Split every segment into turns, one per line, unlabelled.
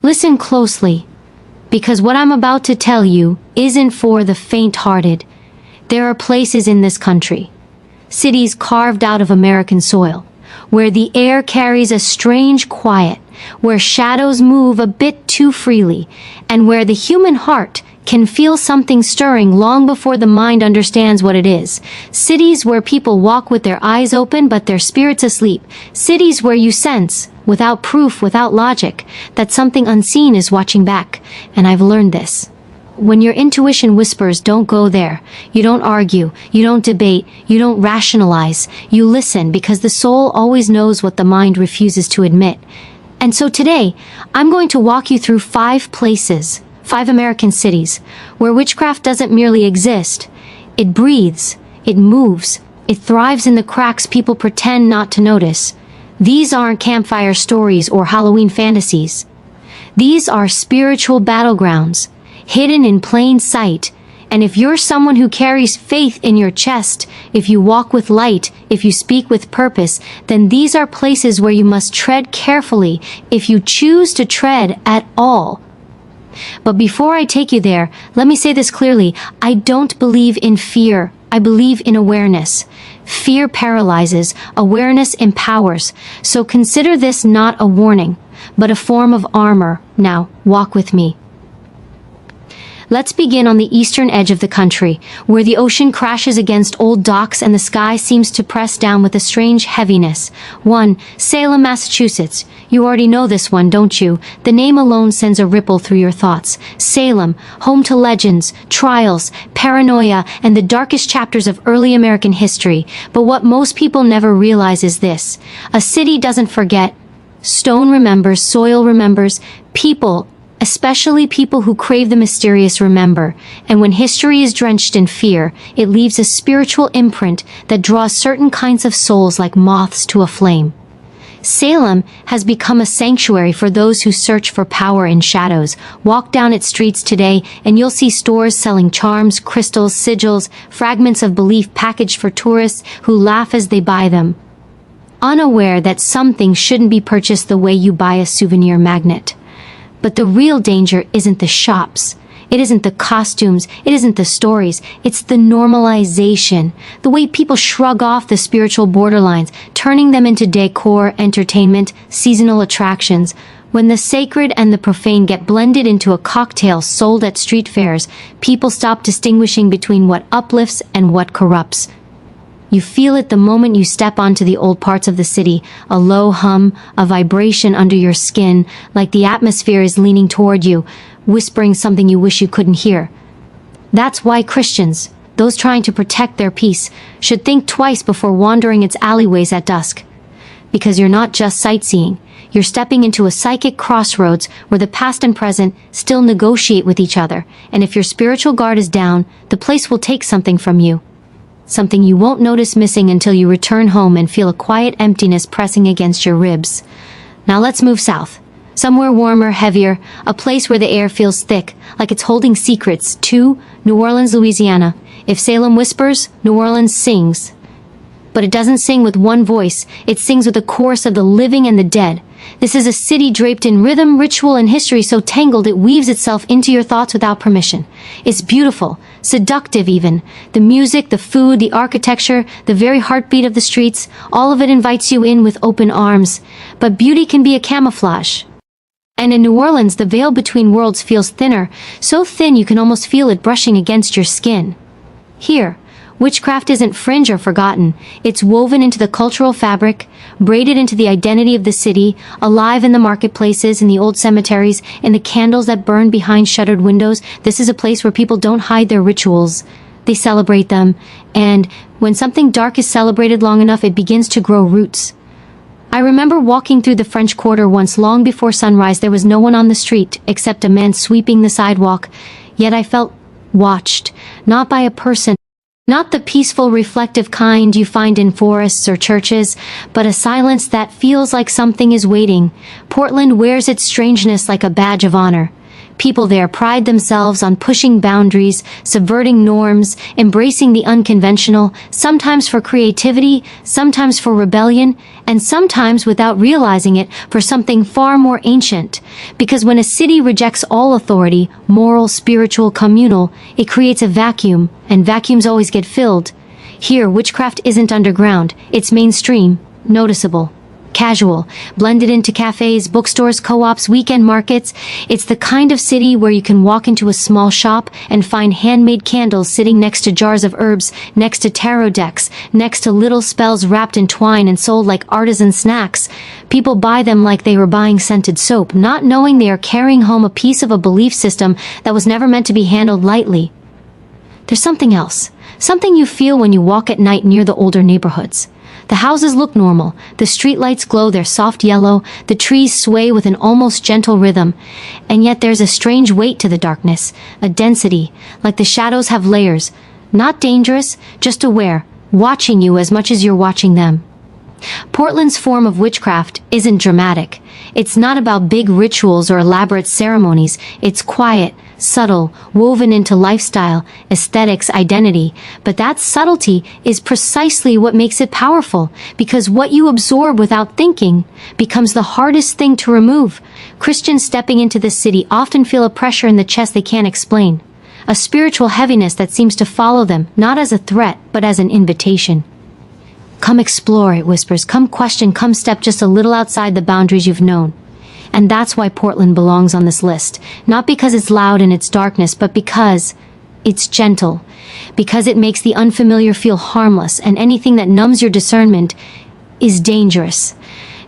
Listen closely, because what I'm about to tell you isn't for the faint-hearted. There are places in this country, cities carved out of American soil, where the air carries a strange quiet, where shadows move a bit too freely, and where the human heart can feel something stirring long before the mind understands what it is. Cities where people walk with their eyes open but their spirits asleep. Cities where you sense, without proof, without logic, that something unseen is watching back. And I've learned this. When your intuition whispers, don't go there. You don't argue, you don't debate, you don't rationalize. You listen, because the soul always knows what the mind refuses to admit. And so today, I'm going to walk you through 5 places, 5 American cities, where witchcraft doesn't merely exist. It breathes, it moves, it thrives in the cracks people pretend not to notice. These aren't campfire stories or Halloween fantasies. These are spiritual battlegrounds, hidden in plain sight. And if you're someone who carries faith in your chest, if you walk with light, if you speak with purpose, then these are places where you must tread carefully if you choose to tread at all. But before I take you there, let me say this clearly. I don't believe in fear. I believe in awareness. Fear paralyzes, awareness empowers. So consider this not a warning, but a form of armor. Now, walk with me. Let's begin on the eastern edge of the country, where the ocean crashes against old docks and the sky seems to press down with a strange heaviness. 1. Salem, Massachusetts. You already know this one, don't you? The name alone sends a ripple through your thoughts. Salem, home to legends, trials, paranoia, and the darkest chapters of early American history. But what most people never realize is this. A city doesn't forget. Stone remembers, soil remembers, people, especially people who crave the mysterious, remember. And when history is drenched in fear, it leaves a spiritual imprint that draws certain kinds of souls like moths to a flame. Salem has become a sanctuary for those who search for power in shadows. Walk down its streets today and you'll see stores selling charms, crystals, sigils, fragments of belief packaged for tourists who laugh as they buy them, unaware that some things shouldn't be purchased the way you buy a souvenir magnet. But the real danger isn't the shops. It isn't the costumes. It isn't the stories. It's the normalization. The way people shrug off the spiritual borderlines, turning them into decor, entertainment, seasonal attractions. When the sacred and the profane get blended into a cocktail sold at street fairs, people stop distinguishing between what uplifts and what corrupts. You feel it the moment you step onto the old parts of the city, a low hum, a vibration under your skin, like the atmosphere is leaning toward you, whispering something you wish you couldn't hear. That's why Christians, those trying to protect their peace, should think twice before wandering its alleyways at dusk. Because you're not just sightseeing, you're stepping into a psychic crossroads where the past and present still negotiate with each other, and if your spiritual guard is down, the place will take something from you. Something you won't notice missing until you return home and feel a quiet emptiness pressing against your ribs. Now let's move south. Somewhere warmer, heavier, a place where the air feels thick, like it's holding secrets. 2. New Orleans, Louisiana. If Salem whispers, New Orleans sings. But it doesn't sing with one voice, it sings with a chorus of the living and the dead. This is a city draped in rhythm, ritual, and history so tangled it weaves itself into your thoughts without permission. It's beautiful, seductive even. The music, the food, the architecture, the very heartbeat of the streets, all of it invites you in with open arms. But beauty can be a camouflage. And in New Orleans, the veil between worlds feels thinner, so thin you can almost feel it brushing against your skin. Here, witchcraft isn't fringe or forgotten. It's woven into the cultural fabric, braided into the identity of the city, alive in the marketplaces, in the old cemeteries, in the candles that burn behind shuttered windows. This is a place where people don't hide their rituals. They celebrate them. And when something dark is celebrated long enough, it begins to grow roots. I remember walking through the French Quarter once. Long before sunrise. There was no one on the street except a man sweeping the sidewalk. Yet I felt watched, not by a person, not the peaceful, reflective kind you find in forests or churches, but a silence that feels like something is waiting. Portland wears its strangeness like a badge of honor. People there pride themselves on pushing boundaries, subverting norms, embracing the unconventional, sometimes for creativity, sometimes for rebellion, and sometimes without realizing it for something far more ancient. Because when a city rejects all authority, moral, spiritual, communal, it creates a vacuum, and vacuums always get filled. Here, witchcraft isn't underground, it's mainstream, noticeable, casual, blended into cafes, bookstores, co-ops, weekend markets. It's the kind of city where you can walk into a small shop and find handmade candles sitting next to jars of herbs, next to tarot decks, next to little spells wrapped in twine and sold like artisan snacks. People buy them like they were buying scented soap, not knowing they are carrying home a piece of a belief system that was never meant to be handled lightly. There's something else. Something you feel when you walk at night near the older neighborhoods. The houses look normal, the streetlights glow their soft yellow, the trees sway with an almost gentle rhythm, and yet there's a strange weight to the darkness, a density, like the shadows have layers, not dangerous, just aware, watching you as much as you're watching them. Portland's form of witchcraft isn't dramatic. It's not about big rituals or elaborate ceremonies. It's quiet, subtle, woven into lifestyle, aesthetics, identity. But that subtlety is precisely what makes it powerful, because what you absorb without thinking becomes the hardest thing to remove. Christians stepping into this city often feel a pressure in the chest they can't explain, a spiritual heaviness that seems to follow them, not as a threat, but as an invitation. Come explore, it whispers. Come question, come step just a little outside the boundaries you've known. And that's why Portland belongs on this list. Not because it's loud in its darkness, but because it's gentle. Because it makes the unfamiliar feel harmless, and anything that numbs your discernment is dangerous.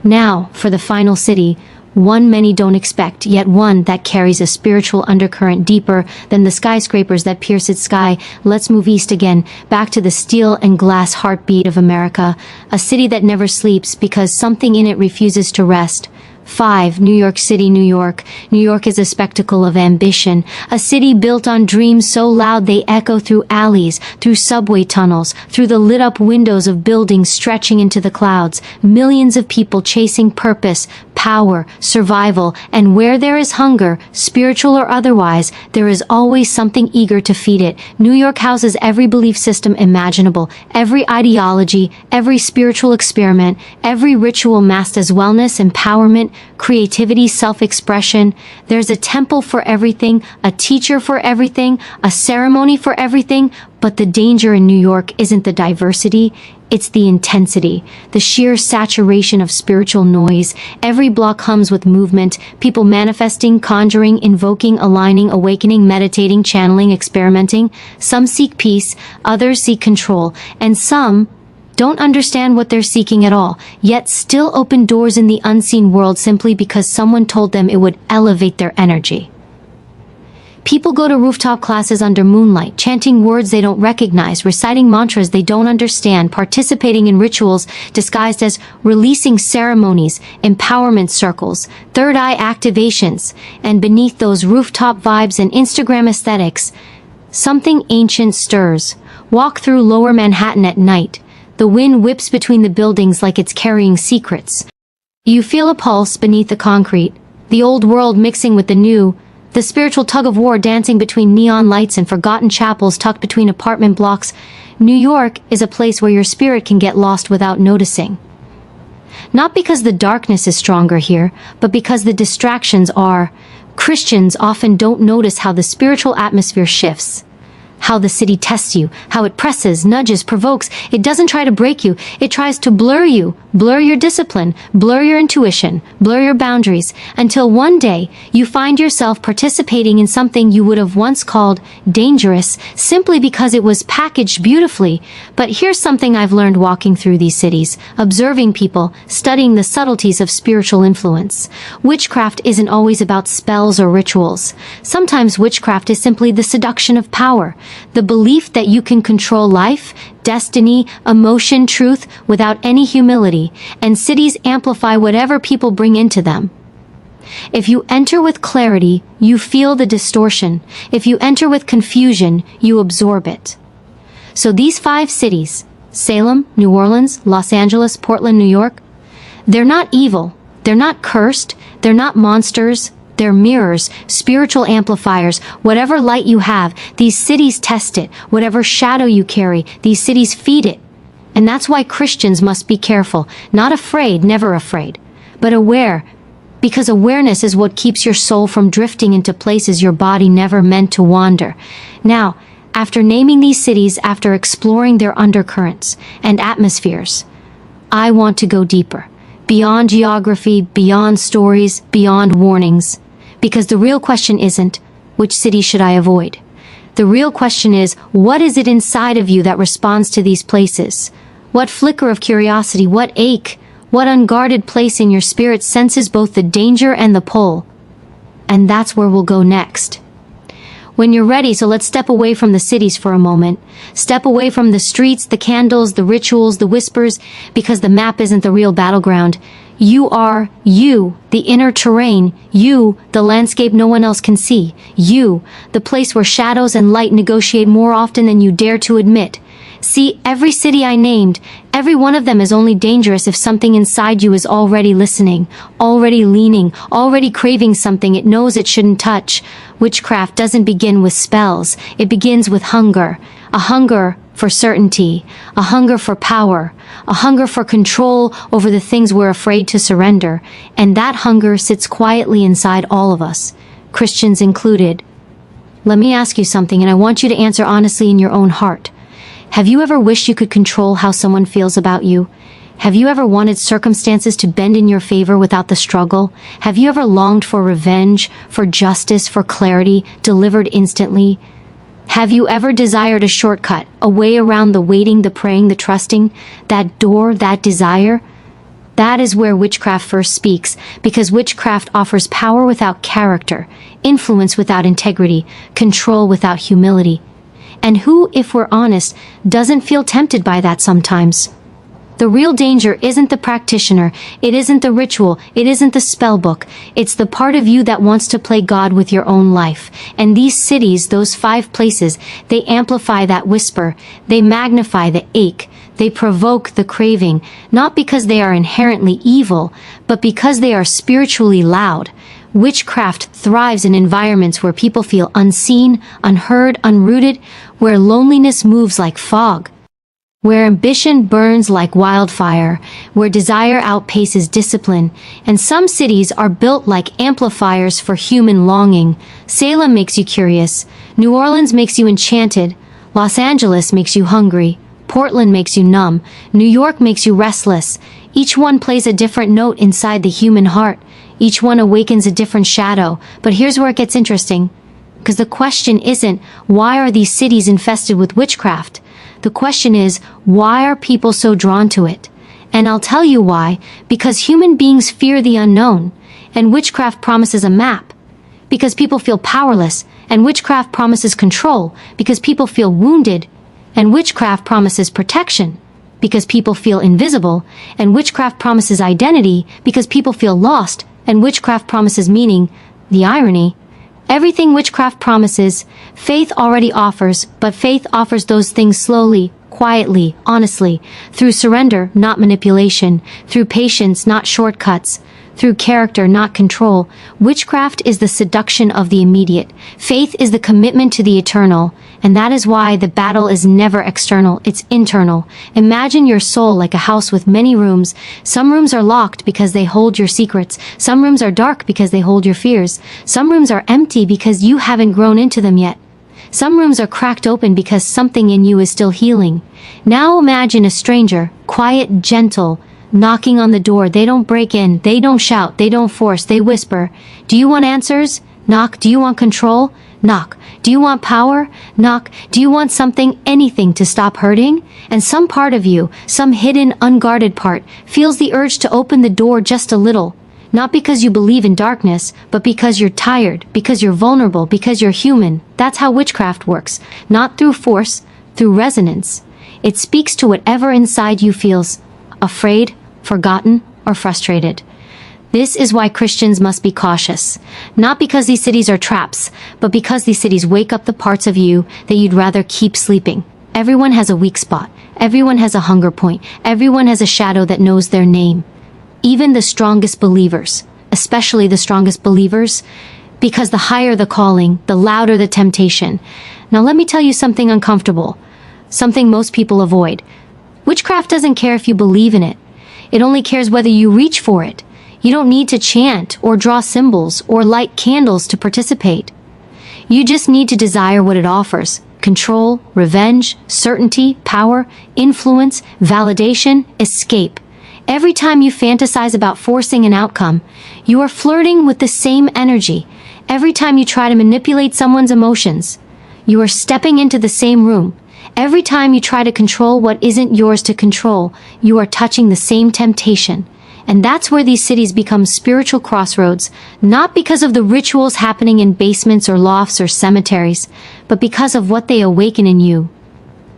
Now, for the final city, one many don't expect, yet one that carries a spiritual undercurrent deeper than the skyscrapers that pierce its sky. Let's move east again, back to the steel and glass heartbeat of America, a city that never sleeps because something in it refuses to rest. 5. New York City, New York. New York is a spectacle of ambition, a city built on dreams so loud they echo through alleys, through subway tunnels, through the lit-up windows of buildings stretching into the clouds. Millions of people chasing purpose, power, survival, and where there is hunger, spiritual or otherwise, there is always something eager to feed it. New York houses every belief system imaginable, every ideology, every spiritual experiment, every ritual masked as wellness, empowerment, creativity, self-expression. There's a temple for everything, a teacher for everything, a ceremony for everything. But the danger in New York isn't the diversity, it's the intensity, the sheer saturation of spiritual noise. Every block hums with movement, people manifesting, conjuring, invoking, aligning, awakening, meditating, channeling, experimenting. Some seek peace, others seek control, and some don't understand what they're seeking at all, yet still open doors in the unseen world simply because someone told them it would elevate their energy. People go to rooftop classes under moonlight, chanting words they don't recognize, reciting mantras they don't understand, participating in rituals disguised as releasing ceremonies, empowerment circles, third eye activations, and beneath those rooftop vibes and Instagram aesthetics, something ancient stirs. Walk through Lower Manhattan at night. The wind whips between the buildings like it's carrying secrets. You feel a pulse beneath the concrete, the old world mixing with the new, the spiritual tug-of-war dancing between neon lights and forgotten chapels tucked between apartment blocks. New York is a place where your spirit can get lost without noticing. Not because the darkness is stronger here, but because the distractions are. Christians often don't notice how the spiritual atmosphere shifts. How the city tests you, how it presses, nudges, provokes. It doesn't try to break you, it tries to blur you, blur your discipline, blur your intuition, blur your boundaries, until one day you find yourself participating in something you would have once called dangerous simply because it was packaged beautifully. But here's something I've learned walking through these cities, observing people, studying the subtleties of spiritual influence. Witchcraft isn't always about spells or rituals. Sometimes witchcraft is simply the seduction of power. The belief that you can control life, destiny, emotion, truth without any humility, and cities amplify whatever people bring into them. If you enter with clarity, you feel the distortion. If you enter with confusion, you absorb it. So these 5 cities, Salem, New Orleans, Los Angeles, Portland, New York, they're not evil, they're not cursed, they're not monsters, They're mirrors, spiritual amplifiers. Whatever light you have, these cities test it. Whatever shadow you carry, these cities feed it. And that's why Christians must be careful. Not afraid, never afraid, but aware. Because awareness is what keeps your soul from drifting into places your body never meant to wander. Now, after naming these cities, after exploring their undercurrents and atmospheres, I want to go deeper. Beyond geography, beyond stories, beyond warnings. Because the real question isn't, which city should I avoid? The real question is, what is it inside of you that responds to these places? What flicker of curiosity, what ache, what unguarded place in your spirit senses both the danger and the pull? And that's where we'll go next. When you're ready, so let's step away from the cities for a moment. Step away from the streets, the candles, the rituals, the whispers, because the map isn't the real battleground. You are you, the inner terrain. You, the landscape no one else can see. You, the place where shadows and light negotiate more often than you dare to admit. See, every city I named, every one of them is only dangerous if something inside you is already listening, already leaning, already craving something it knows it shouldn't touch. Witchcraft doesn't begin with spells, it begins with hunger. A hunger for certainty, a hunger for power, a hunger for control over the things we're afraid to surrender. And that hunger sits quietly inside all of us, Christians included. Let me ask you something, and I want you to answer honestly in your own heart. Have you ever wished you could control how someone feels about you? Have you ever wanted circumstances to bend in your favor without the struggle? Have you ever longed for revenge, for justice, for clarity, delivered instantly? Have you ever desired a shortcut, a way around the waiting, the praying, the trusting, that door, that desire? That is where witchcraft first speaks, because witchcraft offers power without character, influence without integrity, control without humility. And who, if we're honest, doesn't feel tempted by that sometimes? The real danger isn't the practitioner, it isn't the ritual, it isn't the spell book. It's the part of you that wants to play God with your own life. And these cities, those 5 places, they amplify that whisper, they magnify the ache, they provoke the craving, not because they are inherently evil, but because they are spiritually loud. Witchcraft thrives in environments where people feel unseen, unheard, unrooted, where loneliness moves like fog, where ambition burns like wildfire, where desire outpaces discipline, and some cities are built like amplifiers for human longing. Salem makes you curious, New Orleans makes you enchanted, Los Angeles makes you hungry, Portland makes you numb, New York makes you restless. Each one plays a different note inside the human heart. Each one awakens a different shadow. But here's where it gets interesting. Because the question isn't, why are these cities infested with witchcraft? The question is, why are people so drawn to it? And I'll tell you why. Because human beings fear the unknown. And witchcraft promises a map. Because people feel powerless. And witchcraft promises control. Because people feel wounded. And witchcraft promises protection. Because people feel invisible. And witchcraft promises identity. Because people feel lost. And witchcraft promises meaning. The irony, everything witchcraft promises, faith already offers, but faith offers those things slowly, quietly, honestly, through surrender, not manipulation, through patience, not shortcuts, through character, not control. Witchcraft is the seduction of the immediate. Faith is the commitment to the eternal. And that is why the battle is never external, it's internal. Imagine your soul like a house with many rooms. Some rooms are locked because they hold your secrets. Some rooms are dark because they hold your fears. Some rooms are empty because you haven't grown into them yet. Some rooms are cracked open because something in you is still healing. Now imagine a stranger, quiet, gentle, knocking on the door. They don't break in, they don't shout, they don't force, they whisper. Do you want answers? Knock. Do you want control? Knock. Do you want power? Knock. Do you want something, anything to stop hurting? And some part of you, some hidden, unguarded part, feels the urge to open the door just a little. Not because you believe in darkness, but because you're tired, because you're vulnerable, because you're human. That's how witchcraft works. Not through force, through resonance. It speaks to whatever inside you feels afraid, forgotten, or frustrated. This is why Christians must be cautious. Not because these cities are traps, but because these cities wake up the parts of you that you'd rather keep sleeping. Everyone has a weak spot. Everyone has a hunger point. Everyone has a shadow that knows their name. Even the strongest believers. especially the strongest believers, because the higher the calling, the louder the temptation. Now let me tell you something uncomfortable, something most people avoid. Witchcraft doesn't care if you believe in it. It only cares whether you reach for it. You don't need to chant or draw symbols or light candles to participate. You just need to desire what it offers: control, revenge, certainty, power, influence, validation, escape. Every time you fantasize about forcing an outcome, you are flirting with the same energy. Every time you try to manipulate someone's emotions, you are stepping into the same room. Every time you try to control what isn't yours to control, you are touching the same temptation. And that's where these cities become spiritual crossroads, not because of the rituals happening in basements or lofts or cemeteries, but because of what they awaken in you.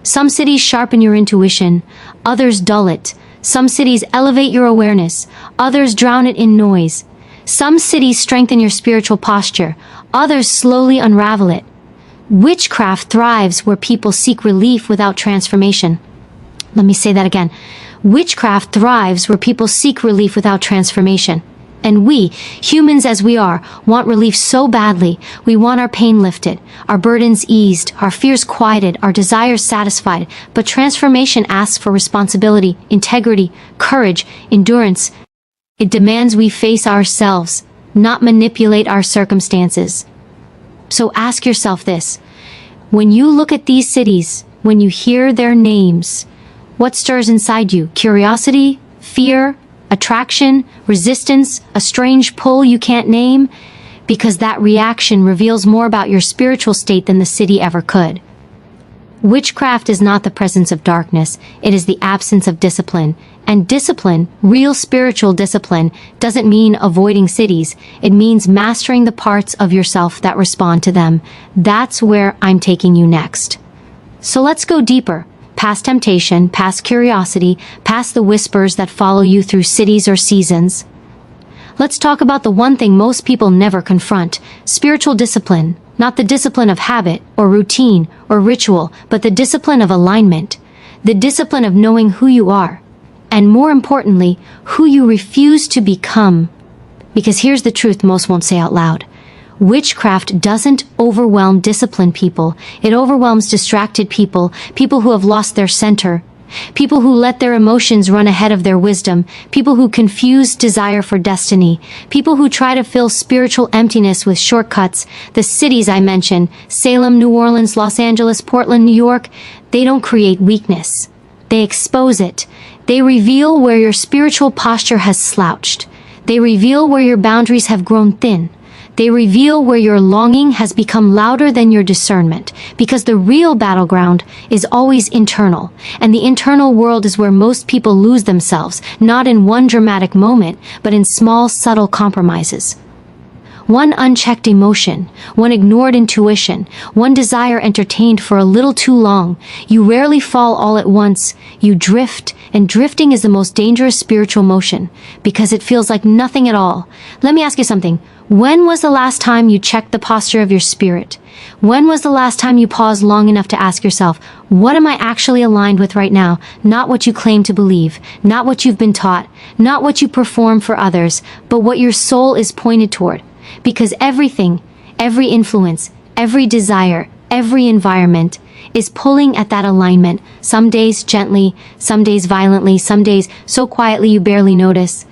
Some cities sharpen your intuition, others dull it. Some cities elevate your awareness, others drown it in noise. Some cities strengthen your spiritual posture, others slowly unravel it. Witchcraft thrives where people seek relief without transformation. Let me say that again. Witchcraft thrives where people seek relief without transformation. And we, humans as we are, want relief so badly. We want our pain lifted, our burdens eased, our fears quieted, our desires satisfied. But transformation asks for responsibility, integrity, courage, endurance. It demands we face ourselves, not manipulate our circumstances. So ask yourself this: when you look at these cities, when you hear their names, what stirs inside you? Curiosity, fear, attraction, resistance, a strange pull you can't name? Because that reaction reveals more about your spiritual state than the city ever could. Witchcraft is not the presence of darkness, it is the absence of discipline. And discipline, real spiritual discipline, doesn't mean avoiding cities. It means mastering the parts of yourself that respond to them. That's where I'm taking you next. So let's go deeper. Past temptation, past curiosity, past the whispers that follow you through cities or seasons. Let's talk about the one thing most people never confront: spiritual discipline. Not the discipline of habit, or routine, or ritual, but the discipline of alignment. The discipline of knowing who you are. And more importantly, who you refuse to become. Because here's the truth most won't say out loud. Witchcraft doesn't overwhelm disciplined people. It overwhelms distracted people, people who have lost their center, people who let their emotions run ahead of their wisdom, people who confuse desire for destiny, people who try to fill spiritual emptiness with shortcuts. The cities I mentioned, Salem, New Orleans, Los Angeles, Portland, New York, they don't create weakness. They expose it. They reveal where your spiritual posture has slouched. They reveal where your boundaries have grown thin. They reveal where your longing has become louder than your discernment, because the real battleground is always internal, and the internal world is where most people lose themselves, not in one dramatic moment, but in small, subtle compromises. One unchecked emotion, one ignored intuition, one desire entertained for a little too long. You rarely fall all at once. You drift, and drifting is the most dangerous spiritual motion, because it feels like nothing at all. Let me ask you something. When was the last time you checked the posture of your spirit? When was the last time you paused long enough to ask yourself, what am I actually aligned with right now? Not what you claim to believe, not what you've been taught, not what you perform for others, but what your soul is pointed toward. Because everything, every influence, every desire, every environment is pulling at that alignment, some days gently, some days violently, some days so quietly you barely notice.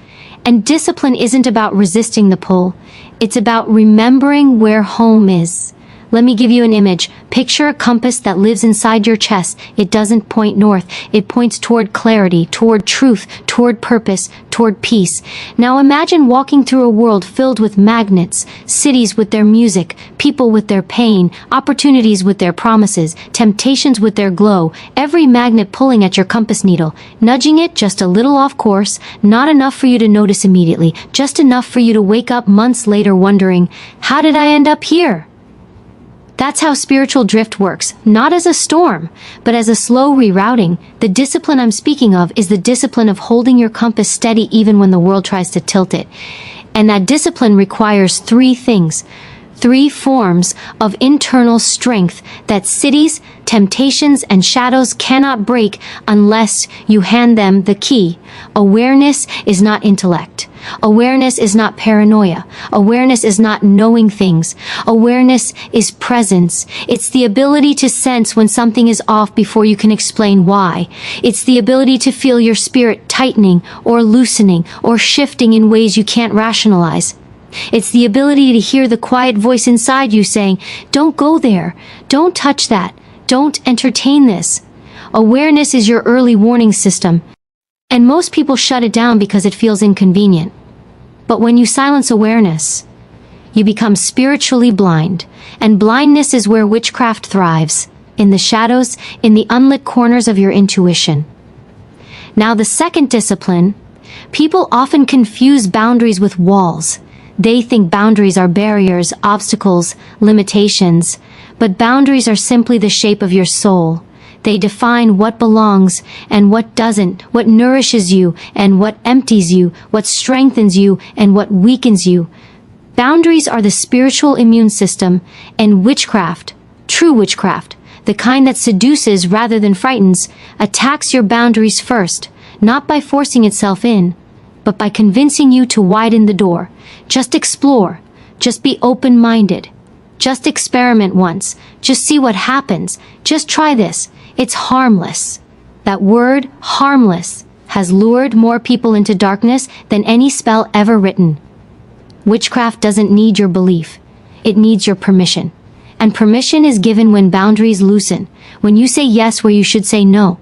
And discipline isn't about resisting the pull. It's about remembering where home is. Let me give you an image. Picture a compass that lives inside your chest. It doesn't point north. It points toward clarity, toward truth, toward purpose, toward peace. Now imagine walking through a world filled with magnets, cities with their music, people with their pain, opportunities with their promises, temptations with their glow, every magnet pulling at your compass needle, nudging it just a little off course, not enough for you to notice immediately, just enough for you to wake up months later wondering, how did I end up here? That's how spiritual drift works, not as a storm, but as a slow rerouting. The discipline I'm speaking of is the discipline of holding your compass steady even when the world tries to tilt it. And that discipline requires three things. Three forms of internal strength that cities, temptations, and shadows cannot break unless you hand them the key. Awareness is not intellect. Awareness is not paranoia. Awareness is not knowing things. Awareness is presence. It's the ability to sense when something is off before you can explain why. It's the ability to feel your spirit tightening or loosening or shifting in ways you can't rationalize. It's the ability to hear the quiet voice inside you saying, "Don't go there. Don't touch that. Don't entertain this." Awareness is your early warning system, and most people shut it down because it feels inconvenient. But when you silence awareness, you become spiritually blind, and blindness is where witchcraft thrives, in the shadows, in the unlit corners of your intuition. Now, the second discipline, people often confuse boundaries with walls. They think boundaries are barriers, obstacles, limitations, but boundaries are simply the shape of your soul. They define what belongs and what doesn't, what nourishes you and what empties you, what strengthens you and what weakens you. Boundaries are the spiritual immune system, and witchcraft, true witchcraft, the kind that seduces rather than frightens, attacks your boundaries first, not by forcing itself in, but by convincing you to widen the door. Just explore. Just be open-minded. Just experiment once. Just see what happens. Just try this. It's harmless. That word, harmless, has lured more people into darkness than any spell ever written. Witchcraft doesn't need your belief. It needs your permission. And permission is given when boundaries loosen, when you say yes where you should say no,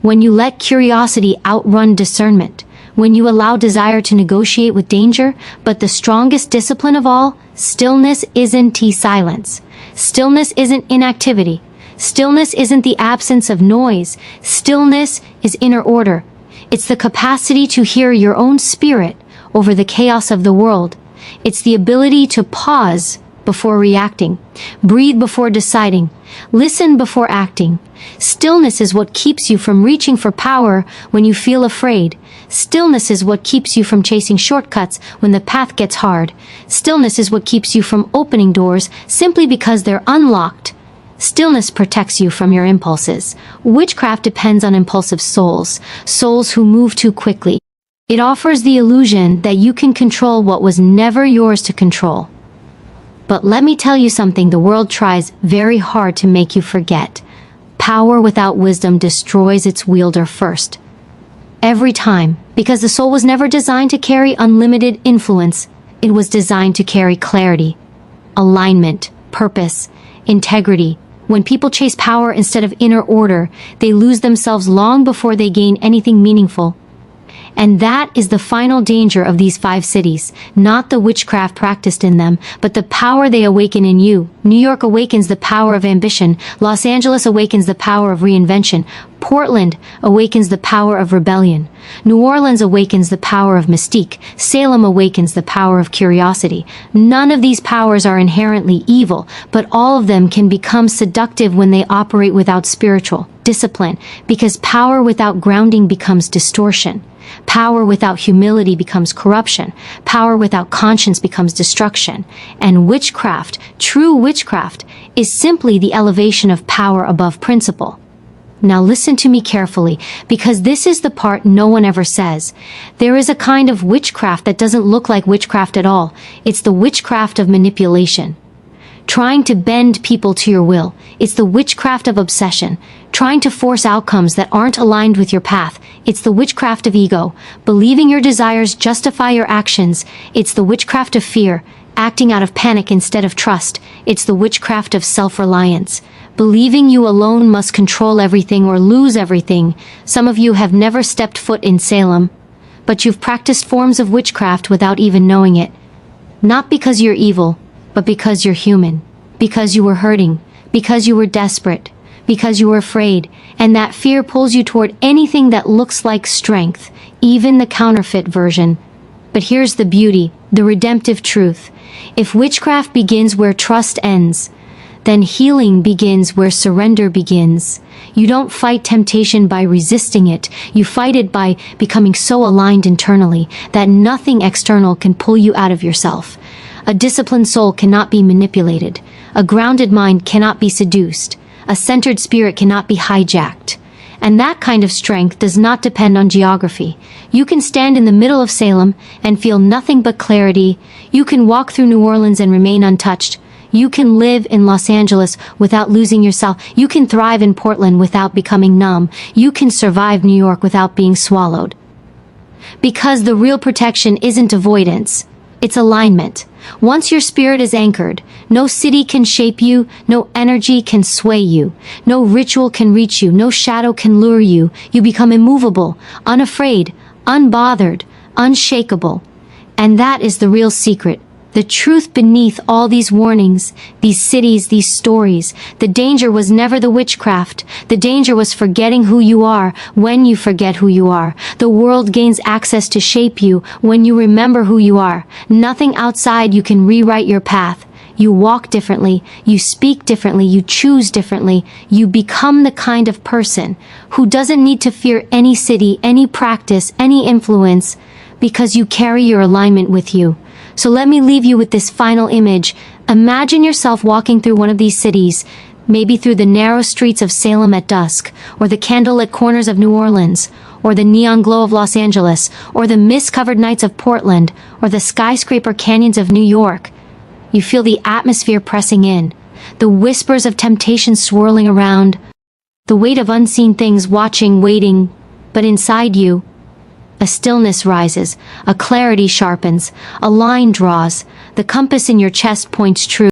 when you let curiosity outrun discernment, when you allow desire to negotiate with danger. But the strongest discipline of all, stillness isn't silence. Stillness isn't inactivity. Stillness isn't the absence of noise. Stillness is inner order. It's the capacity to hear your own spirit over the chaos of the world. It's the ability to pause before reacting, breathe before deciding, listen before acting. Stillness is what keeps you from reaching for power when you feel afraid. Stillness is what keeps you from chasing shortcuts when the path gets hard. Stillness is what keeps you from opening doors simply because they're unlocked. Stillness protects you from your impulses. Witchcraft depends on impulsive souls, souls who move too quickly. It offers the illusion that you can control what was never yours to control. But let me tell you something the world tries very hard to make you forget. Power without wisdom destroys its wielder first. Every time, because the soul was never designed to carry unlimited influence. It was designed to carry clarity, alignment, purpose, integrity. When people chase power instead of inner order, they lose themselves long before they gain anything meaningful. And that is the final danger of these 5 cities, not the witchcraft practiced in them, but the power they awaken in you. New York awakens the power of ambition. Los Angeles awakens the power of reinvention. Portland awakens the power of rebellion. New Orleans awakens the power of mystique. Salem awakens the power of curiosity. None of these powers are inherently evil, but all of them can become seductive when they operate without spiritual discipline, because power without grounding becomes distortion. Power without humility becomes corruption. Power without conscience becomes destruction. And witchcraft, true witchcraft, is simply the elevation of power above principle. Now listen to me carefully, because this is the part no one ever says. There is a kind of witchcraft that doesn't look like witchcraft at all. It's the witchcraft of manipulation. Trying to bend people to your will. It's the witchcraft of obsession. Trying to force outcomes that aren't aligned with your path. It's the witchcraft of ego. Believing your desires justify your actions. It's the witchcraft of fear. Acting out of panic instead of trust. It's the witchcraft of self-reliance. Believing you alone must control everything or lose everything. Some of you have never stepped foot in Salem, but you've practiced forms of witchcraft without even knowing it. Not because you're evil, but because you're human. Because you were hurting. Because you were desperate. Because you were afraid. And that fear pulls you toward anything that looks like strength, even the counterfeit version. But here's the beauty, the redemptive truth. If witchcraft begins where trust ends, then healing begins where surrender begins. You don't fight temptation by resisting it. You fight it by becoming so aligned internally that nothing external can pull you out of yourself. A disciplined soul cannot be manipulated. A grounded mind cannot be seduced. A centered spirit cannot be hijacked. And that kind of strength does not depend on geography. You can stand in the middle of Salem and feel nothing but clarity. You can walk through New Orleans and remain untouched. You can live in Los Angeles without losing yourself. You can thrive in Portland without becoming numb. You can survive New York without being swallowed. Because the real protection isn't avoidance, it's alignment. Once your spirit is anchored, no city can shape you, no energy can sway you, no ritual can reach you, no shadow can lure you. You become immovable, unafraid, unbothered, unshakable. And that is the real secret. The truth beneath all these warnings, these cities, these stories. The danger was never the witchcraft. The danger was forgetting who you are when you forget who you are. The world gains access to shape you when you remember who you are. Nothing outside you can rewrite your path. You walk differently, you speak differently, you choose differently. You become the kind of person who doesn't need to fear any city, any practice, any influence, because you carry your alignment with you. So let me leave you with this final image. Imagine yourself walking through one of these cities, maybe through the narrow streets of Salem at dusk, or the candlelit corners of New Orleans, or the neon glow of Los Angeles, or the mist-covered nights of Portland, or the skyscraper canyons of New York. You feel the atmosphere pressing in, the whispers of temptation swirling around, the weight of unseen things watching, waiting, but inside you, a stillness rises, a clarity sharpens, a line draws, the compass in your chest points true.